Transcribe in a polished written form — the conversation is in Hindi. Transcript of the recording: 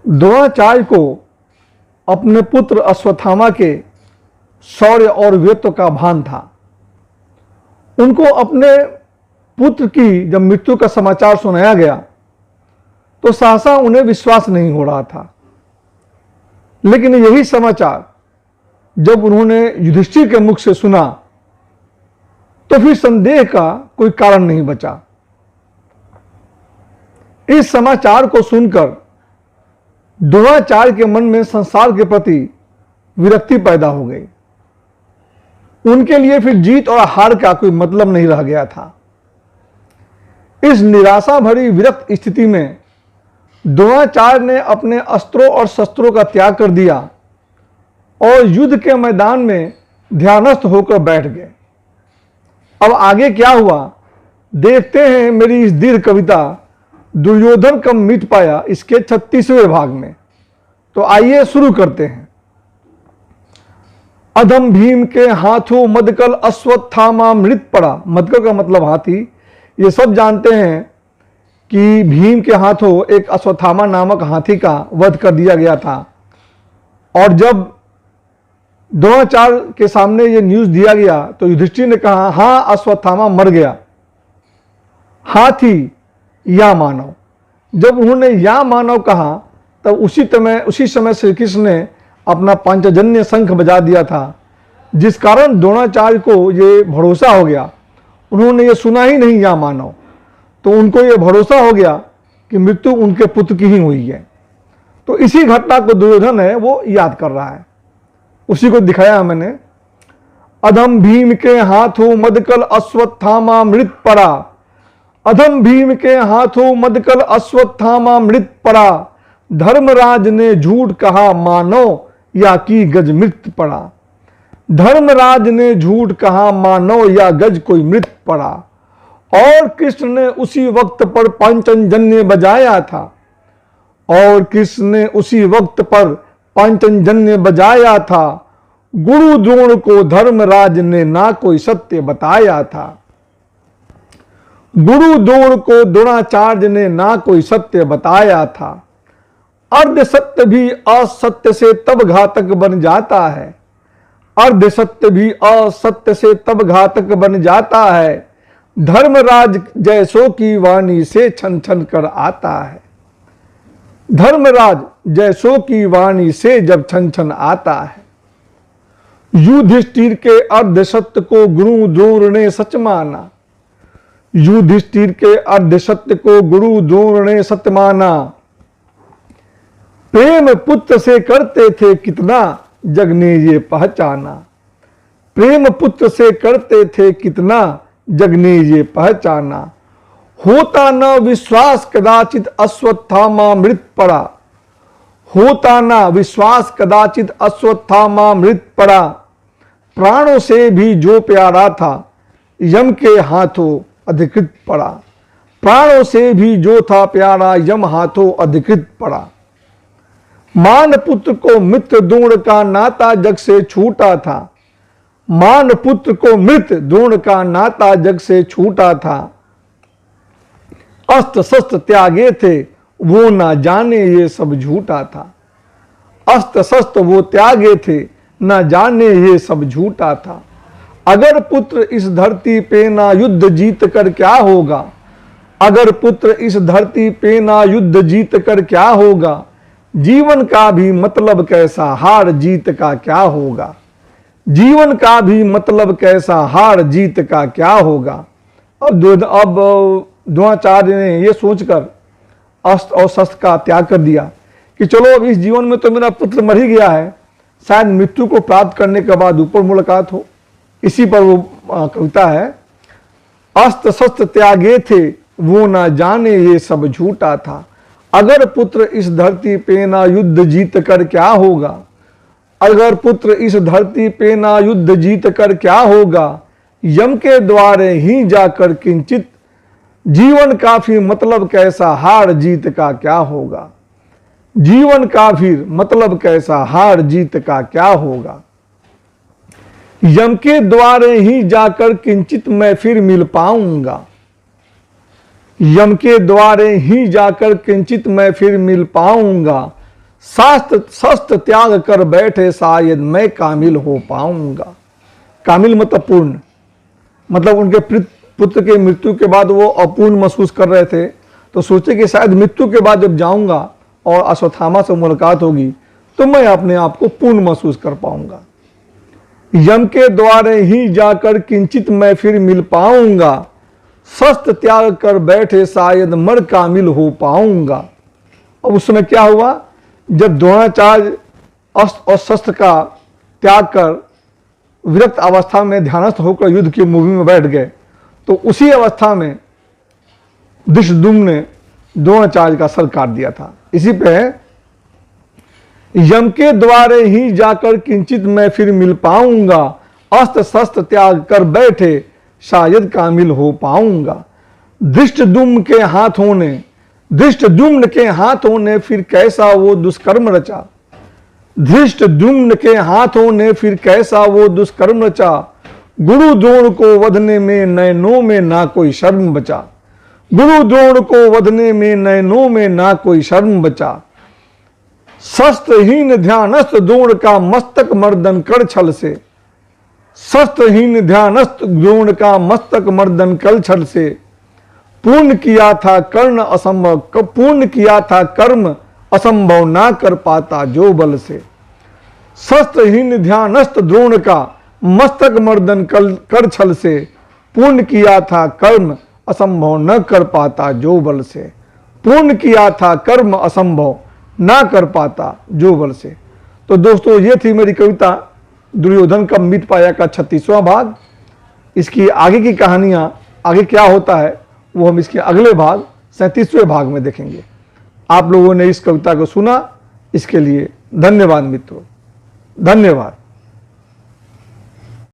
द्रोणाचार्य को अपने पुत्र अश्वत्थामा के शौर्य और वीरत्व का भान था। उनको अपने पुत्र की जब मृत्यु का समाचार सुनाया गया तो सहसा उन्हें विश्वास नहीं हो रहा था। लेकिन यही समाचार जब उन्होंने युधिष्ठिर के मुख से सुना तो फिर संदेह का कोई कारण नहीं बचा। इस समाचार को सुनकर द्रोणाचार्य के मन में संसार के प्रति विरक्ति पैदा हो गई। उनके लिए फिर जीत और हार का कोई मतलब नहीं रह गया था। इस निराशा भरी विरक्त स्थिति में द्रोणाचार्य ने अपने अस्त्रों और शस्त्रों का त्याग कर दिया और युद्ध के मैदान में ध्यानस्थ होकर बैठ गए। अब आगे क्या हुआ देखते हैं मेरी इस दीर्घ कविता दुर्योधन कब मिट पाया इसके 36वें भाग में। तो आइए शुरू करते हैं। अधम भीम के हाथों मदकल अश्वत्थामा मृत पड़ा। मदकल का मतलब हाथी। ये सब जानते हैं कि भीम के हाथों एक अश्वत्थामा नामक हाथी का वध कर दिया गया था। और जब द्रोणाचार्य के सामने ये न्यूज दिया गया तो युधिष्ठिर ने कहा, हां अश्वत्थामा मर गया, हाथी या मानव। जब उन्होंने या मानव कहा तब उसी समय श्री कृष्ण ने अपना पांचजन्य शंख बजा दिया था, जिस कारण द्रोणाचार्य को ये भरोसा हो गया। उन्होंने ये सुना ही नहीं या मानव, तो उनको ये भरोसा हो गया कि मृत्यु उनके पुत्र की ही हुई है। तो इसी घटना को दुर्योधन है वो याद कर रहा है, उसी को दिखाया मैंने। अधम भीम के हाथों मदकल अश्वत्थामा मृत पड़ा, अधम भीम के हाथों मदकल अश्वत्थामा मृत पड़ा, धर्मराज ने झूठ कहा मानो या की गज मृत पड़ा। धर्मराज ने झूठ कहा मानो या गज कोई मृत पड़ा। और कृष्ण ने उसी वक्त पर पांचजन्य बजाया था, और कृष्ण ने उसी वक्त पर पांचजन्य बजाया था। गुरु द्रोण को धर्मराज ने ना कोई सत्य बताया था। गुरु द्रोण को द्रोणाचार्य ने ना कोई सत्य बताया था। अर्ध सत्य भी असत्य से तब घातक बन जाता है, अर्ध सत्य भी असत्य से तब घातक बन जाता है। धर्मराज जैसों की वाणी से छन छन कर आता है। धर्मराज जैसों की वाणी से जब छन छन आता है। युधिष्ठिर के अर्ध सत्य को गुरु द्रोण ने सच माना, युधिष्ठिर के अर्ध सत्य को गुरु द्रोण ने सत्य माना। प्रेम पुत्र से करते थे कितना जग ने ये पहचाना, प्रेम पुत्र से करते थे कितना जग ने ये पहचाना। होता न विश्वास कदाचित अश्वत्थामा मृत पड़ा, होता न विश्वास कदाचित अश्वत्थामा मृत पड़ा। प्राणों से भी जो प्यारा था यम के हाथों अधिकृत पड़ा, प्राणों से भी जो था प्यारा यम हाथों अधिकृत पड़ा। मान पुत्र को मित्र द्रोण का नाता जग से छूटा था, मान पुत्र को मृत द्रोण का नाता जग से छूटा था। अस्त्र शस्त्र त्यागे थे वो ना जाने ये सब झूठा था, अस्त्र शस्त्र वो त्यागे थे ना जाने ये सब झूठा था। अगर पुत्र इस धरती पे ना युद्ध जीत कर क्या होगा, अगर पुत्र इस धरती पे ना युद्ध जीत कर क्या होगा। जीवन का भी मतलब कैसा हार जीत का क्या होगा, जीवन का भी मतलब कैसा हार जीत का क्या होगा। अब द्रोणाचार्य ने यह सोचकर अस्त्र और शस्त्र का त्याग कर दिया कि चलो अब इस जीवन में तो मेरा पुत्र मर ही गया है, शायद मृत्यु को प्राप्त करने के बाद ऊपर मुलाकात हो। इसी पर वो कविता है। अस्त्र शस्त्र त्यागे थे वो ना जाने ये सब झूठा था। अगर पुत्र इस धरती पे ना युद्ध जीत कर क्या होगा, अगर पुत्र इस धरती पे ना युद्ध जीत कर क्या होगा। यम के द्वारे ही जाकर किंचित जीवन का फिर मतलब कैसा हार जीत का क्या होगा, जीवन का फिर मतलब कैसा हार जीत का क्या होगा। यम के द्वारे ही जाकर किंचित मैं फिर मिल पाऊंगा, यम के द्वारे ही जाकर किंचित मैं फिर मिल पाऊंगा। शास्त्र शस्त्र त्याग कर बैठे शायद मैं कामिल हो पाऊंगा। कामिल मतलब पूर्ण, मतलब उनके पुत्र के मृत्यु के बाद वो अपूर्ण महसूस कर रहे थे, तो सोचे कि शायद मृत्यु के बाद जब जाऊंगा और अश्वत्थामा से मुलाकात होगी तो मैं अपने आप को पूर्ण महसूस कर पाऊंगा। यम के द्वारे ही जाकर किंचित मैं फिर मिल पाऊंगा, शस्त्र त्याग कर बैठे शायद मर कामिल हो पाऊंगा। अब उस समय क्या हुआ, जब द्रोणाचार्य अस्त्र और शस्त्र का त्याग कर विरक्त अवस्था में ध्यानस्थ होकर युद्ध की भूमि में बैठ गए, तो उसी अवस्था में धृष्टद्युम्न ने द्रोणाचार्य का सर काट दिया था। इसी पे यम के द्वारे ही जाकर किंचित मैं फिर मिल पाऊंगा, अस्त्र शस्त्र त्याग कर बैठे शायद कामिल हो पाऊंगा। धृष्टद्युम्न के हाथों ने फिर कैसा वो दुष्कर्म रचा, धृष्टद्युम्न के हाथों ने फिर कैसा वो दुष्कर्म रचा, गुरु द्रोण को वधने में नयनों में ना कोई शर्म बचा, गुरु द्रोण को वधने में नयनों में ना कोई शर्म बचा। शस्त्रहीन ध्यानस्थ द्रोण का मस्तक मर्दन कर छल से, शस्त्रहीन ध्यानस्थ द्रोण का मस्तक मर्दन कर छल से, पूर्ण किया था कर्ण असंभव, पूर्ण किया था कर्म असंभव ना कर पाता जो बल से। शस्त्रहीन ध्यानस्थ द्रोण का मस्तक मर्दन कर छल से, पूर्ण किया था कर्म असंभव न कर पाता जो बल से, पूर्ण किया था कर्म असंभव ना कर पाता जो बल से। तो दोस्तों ये थी मेरी कविता दुर्योधन का मिट पाया का 36वां भाग। इसकी आगे की कहानियां, आगे क्या होता है वो हम इसके अगले भाग 37वें भाग में देखेंगे। आप लोगों ने इस कविता को सुना, इसके लिए धन्यवाद मित्रों, धन्यवाद।